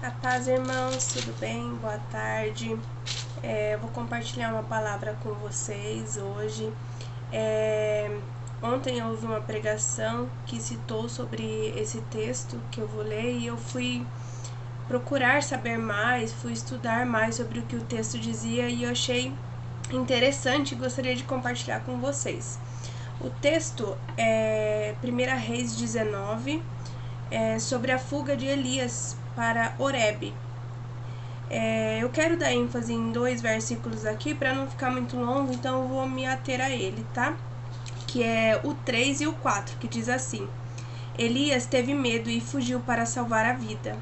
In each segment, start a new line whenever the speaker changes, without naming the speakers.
A paz, irmãos, tudo bem? Boa tarde. Eu vou compartilhar uma palavra com vocês hoje. Ontem eu ouvi uma pregação que citou sobre esse texto que eu vou ler e eu fui procurar saber mais, fui estudar mais sobre o que o texto dizia e eu achei interessante e gostaria de compartilhar com vocês. O texto é 1 Reis 19, sobre a fuga de Elias para Horebe. Eu quero dar ênfase em 2 versículos aqui para não ficar muito longo, então eu vou me ater a ele, tá? Que é o 3 e o 4, que diz assim: Elias teve medo e fugiu para salvar a vida.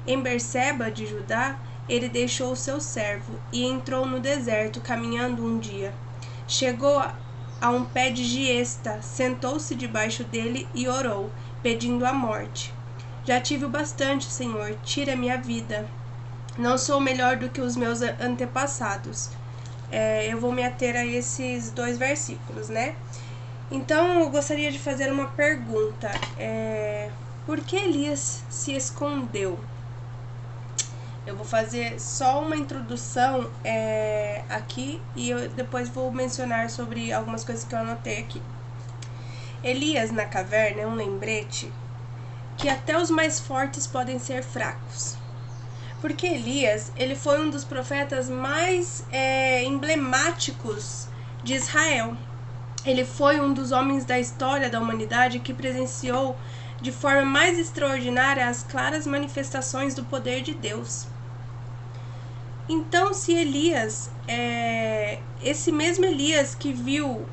Em Berseba de Judá, ele deixou o seu servo e entrou no deserto caminhando um dia. Chegou a um pé de giesta, sentou-se debaixo dele e orou, pedindo a morte. Já tive o bastante, Senhor, tira-me a vida. Não sou melhor do que os meus antepassados. Eu vou me ater a esses 2 versículos, né? Então, eu gostaria de fazer uma pergunta. Por que Elias se escondeu? Eu vou fazer só uma introdução aqui e eu depois vou mencionar sobre algumas coisas que eu anotei aqui. Elias na caverna é um lembrete que até os mais fortes podem ser fracos. Porque Elias, ele foi um dos profetas mais emblemáticos de Israel. Ele foi um dos homens da história da humanidade que presenciou de forma mais extraordinária as claras manifestações do poder de Deus. Então, se Elias, esse mesmo Elias que viu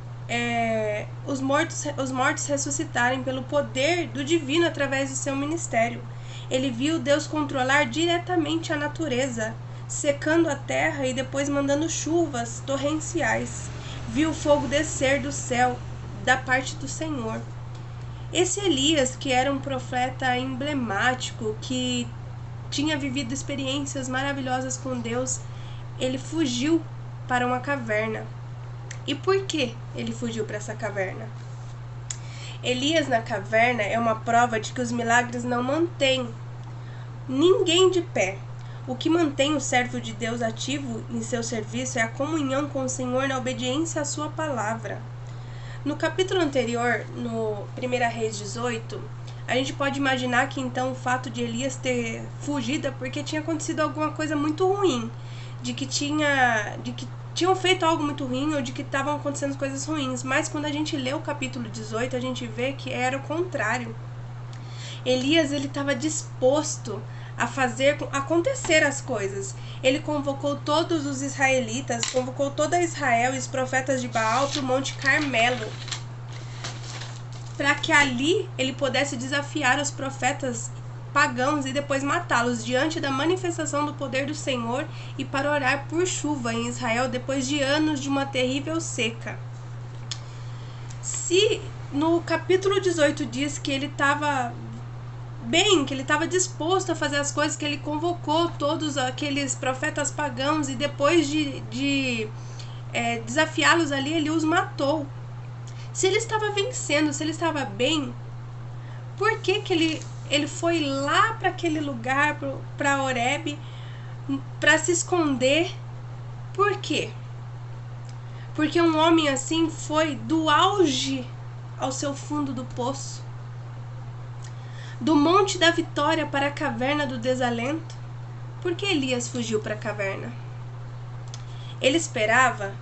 os mortos ressuscitarem pelo poder do divino através do seu ministério, ele viu Deus controlar diretamente a natureza, secando a terra e depois mandando chuvas torrenciais. Viu o fogo descer do céu, da parte do Senhor. Esse Elias, que era um profeta emblemático, que tinha vivido experiências maravilhosas com Deus, ele fugiu para uma caverna. E por que ele fugiu para essa caverna? Elias na caverna é uma prova de que os milagres não mantêm ninguém de pé. O que mantém o servo de Deus ativo em seu serviço é a comunhão com o Senhor na obediência à sua palavra. No capítulo anterior, no 1 Reis 18, a gente pode imaginar que então o fato de Elias ter fugido é porque tinha acontecido alguma coisa muito ruim, de que tinham feito algo muito ruim ou de que estavam acontecendo coisas ruins. Mas quando a gente lê o capítulo 18, a gente vê que era o contrário. Elias, ele estava disposto a fazer acontecer as coisas. Ele convocou todos os israelitas, convocou toda Israel e os profetas de Baal para o Monte Carmelo, para que ali ele pudesse desafiar os profetas pagãos e depois matá-los diante da manifestação do poder do Senhor e para orar por chuva em Israel depois de anos de uma terrível seca. Se no capítulo 18 diz que ele estava bem, que ele estava disposto a fazer as coisas, que ele convocou todos aqueles profetas pagãos e depois de desafiá-los ali, ele os matou. Se ele estava vencendo, se ele estava bem, por que ele foi lá para aquele lugar, para Horebe, para se esconder? Por quê? Porque um homem assim foi do auge ao seu fundo do poço, do monte da vitória para a caverna do desalento. Por que Elias fugiu para a caverna? Ele esperava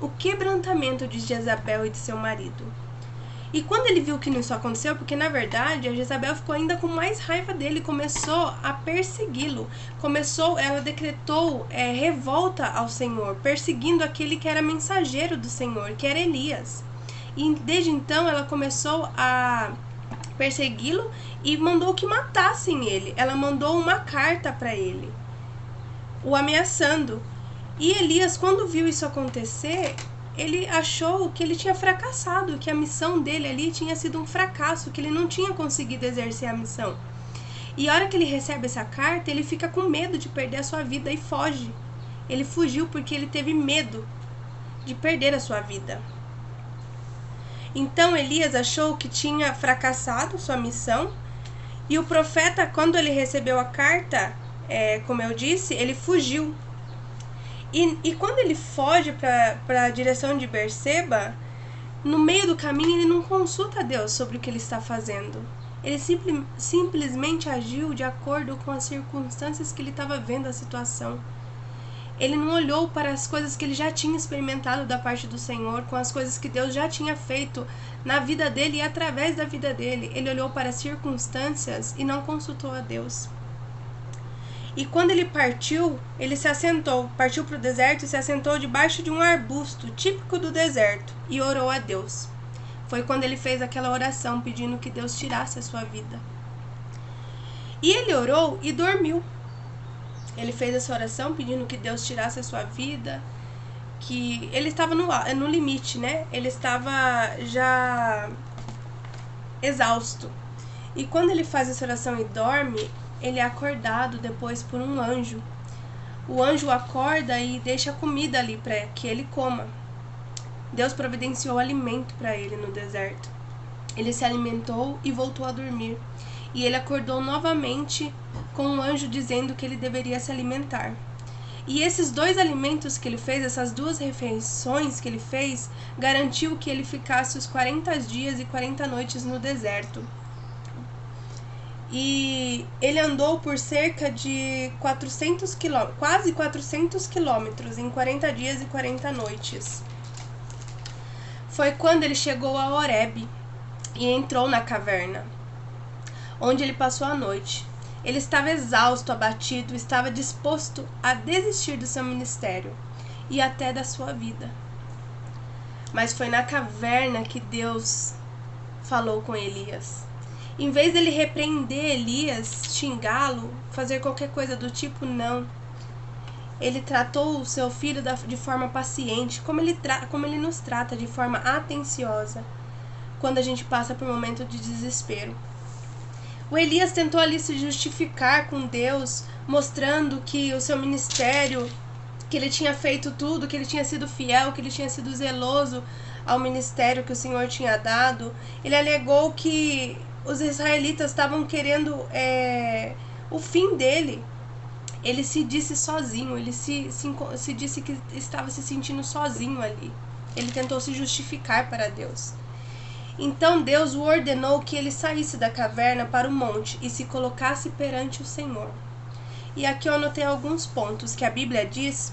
o quebrantamento de Jezabel e de seu marido. E quando ele viu que isso aconteceu, porque na verdade a Jezabel ficou ainda com mais raiva dele, começou a persegui-lo. Ela decretou revolta ao Senhor, perseguindo aquele que era mensageiro do Senhor, que era Elias. E desde então ela começou a persegui-lo e mandou que matassem ele. Ela mandou uma carta para ele, o ameaçando. E Elias, quando viu isso acontecer, ele achou que ele tinha fracassado, que a missão dele ali tinha sido um fracasso, que ele não tinha conseguido exercer a missão. E a hora que ele recebe essa carta, ele fica com medo de perder a sua vida e foge. Ele fugiu porque ele teve medo de perder a sua vida. Então Elias achou que tinha fracassado sua missão, e o profeta, quando ele recebeu a carta, como eu disse, ele fugiu. E quando ele foge para a direção de Berseba, no meio do caminho ele não consulta Deus sobre o que ele está fazendo. Ele simplesmente agiu de acordo com as circunstâncias que ele estava vendo a situação. Ele não olhou para as coisas que ele já tinha experimentado da parte do Senhor, com as coisas que Deus já tinha feito na vida dele e através da vida dele. Ele olhou para as circunstâncias e não consultou a Deus. E quando ele partiu, ele se assentou, partiu para o deserto e se assentou debaixo de um arbusto típico do deserto e orou a Deus. Foi quando ele fez aquela oração pedindo que Deus tirasse a sua vida. E ele orou e dormiu. Ele fez essa oração pedindo que Deus tirasse a sua vida, que ele estava no limite, né? Ele estava já exausto. E quando ele faz essa oração e dorme, ele é acordado depois por um anjo. O anjo o acorda e deixa comida ali para que ele coma. Deus providenciou alimento para ele no deserto. Ele se alimentou e voltou a dormir. E ele acordou novamente com um anjo dizendo que ele deveria se alimentar. E esses 2 alimentos que ele fez, essas 2 refeições que ele fez, garantiu que ele ficasse os 40 dias e 40 noites no deserto. E ele andou por cerca de 400 quilômetros, quase 400 quilômetros em 40 dias e 40 noites. Foi quando ele chegou a Horebe e entrou na caverna, onde ele passou a noite. Ele estava exausto, abatido, estava disposto a desistir do seu ministério e até da sua vida. Mas foi na caverna que Deus falou com Elias. Em vez dele repreender Elias, xingá-lo, fazer qualquer coisa do tipo, não. Ele tratou o seu filho de forma paciente, como ele nos trata, de forma atenciosa, quando a gente passa por um momento de desespero. O Elias tentou ali se justificar com Deus, mostrando que o seu ministério, que ele tinha feito tudo, que ele tinha sido fiel, que ele tinha sido zeloso ao ministério que o Senhor tinha dado. Ele alegou que os israelitas estavam querendo o fim dele. Ele se disse sozinho, ele se disse que estava se sentindo sozinho ali. Ele tentou se justificar para Deus. Então Deus o ordenou que ele saísse da caverna para o monte e se colocasse perante o Senhor. E aqui eu anotei alguns pontos que a Bíblia diz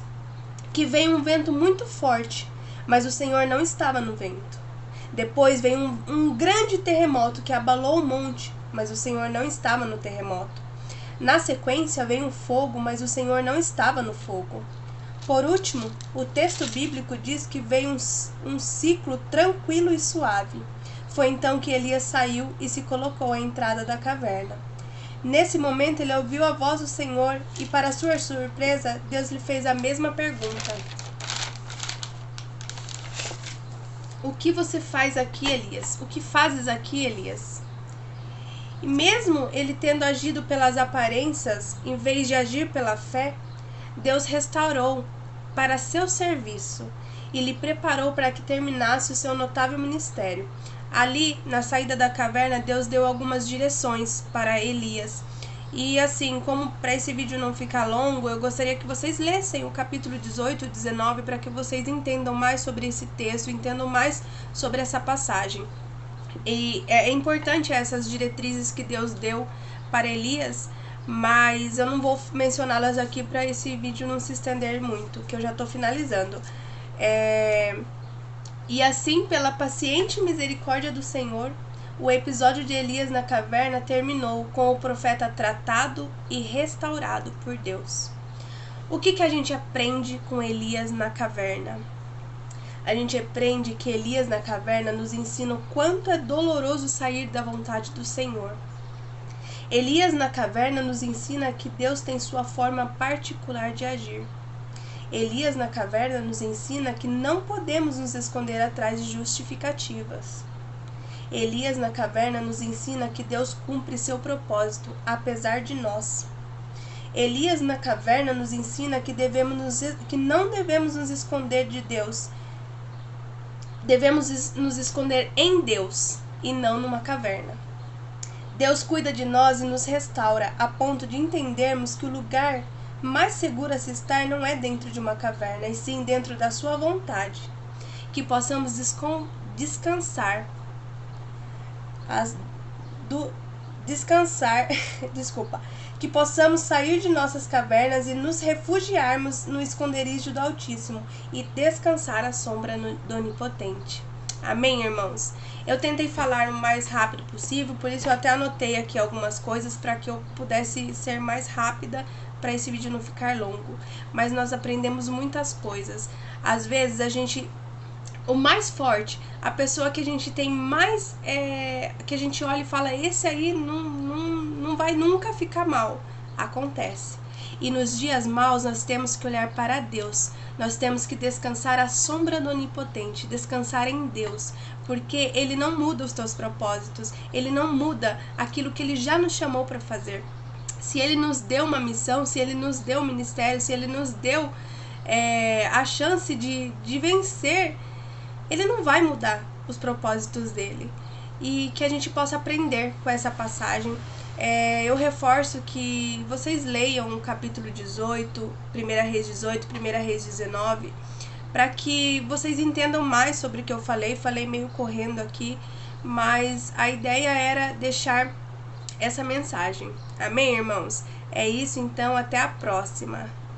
que veio um vento muito forte, mas o Senhor não estava no vento. Depois veio um grande terremoto que abalou o monte, mas o Senhor não estava no terremoto. Na sequência veio um fogo, mas o Senhor não estava no fogo. Por último, o texto bíblico diz que veio um ciclo tranquilo e suave. Foi então que Elias saiu e se colocou à entrada da caverna. Nesse momento ele ouviu a voz do Senhor e, para sua surpresa, Deus lhe fez a mesma pergunta. O que você faz aqui, Elias? O que fazes aqui, Elias? E mesmo ele tendo agido pelas aparências, em vez de agir pela fé, Deus restaurou para seu serviço e lhe preparou para que terminasse o seu notável ministério. Ali, na saída da caverna, Deus deu algumas direções para Elias. E assim, como para esse vídeo não ficar longo, eu gostaria que vocês lessem o capítulo 18 e 19 para que vocês entendam mais sobre esse texto, entendam mais sobre essa passagem. E é importante essas diretrizes que Deus deu para Elias, mas eu não vou mencioná-las aqui para esse vídeo não se estender muito, que eu já estou finalizando. E assim, pela paciente misericórdia do Senhor, o episódio de Elias na caverna terminou com o profeta tratado e restaurado por Deus. O que a gente aprende com Elias na caverna? A gente aprende que Elias na caverna nos ensina o quanto é doloroso sair da vontade do Senhor. Elias na caverna nos ensina que Deus tem sua forma particular de agir. Elias na caverna nos ensina que não podemos nos esconder atrás de justificativas. Elias na caverna nos ensina que Deus cumpre seu propósito, apesar de nós. Elias na caverna nos ensina que não devemos nos esconder de Deus. Devemos nos esconder em Deus e não numa caverna. Deus cuida de nós e nos restaura, a ponto de entendermos que o lugar mais seguro a se estar não é dentro de uma caverna, e sim dentro da sua vontade. Que possamos descansar, que possamos sair de nossas cavernas e nos refugiarmos no esconderijo do Altíssimo e descansar à sombra do Onipotente. Amém, irmãos? Eu tentei falar o mais rápido possível, por isso eu até anotei aqui algumas coisas para que eu pudesse ser mais rápida, para esse vídeo não ficar longo. Mas nós aprendemos muitas coisas. Às vezes o mais forte, a pessoa que a gente tem mais, que a gente olha e fala, esse aí não vai nunca ficar mal. Acontece. E nos dias maus nós temos que olhar para Deus. Nós temos que descansar à sombra do Onipotente, descansar em Deus, porque Ele não muda os teus propósitos, Ele não muda aquilo que Ele já nos chamou para fazer. Se Ele nos deu uma missão, se Ele nos deu um ministério, se Ele nos deu a chance de vencer, Ele não vai mudar os propósitos dele. E que a gente possa aprender com essa passagem. Eu reforço que vocês leiam o capítulo 18, 1 Reis 18, 1 Reis 19, para que vocês entendam mais sobre o que eu falei meio correndo aqui, mas a ideia era deixar essa mensagem. Amém, irmãos? É isso, então, até a próxima.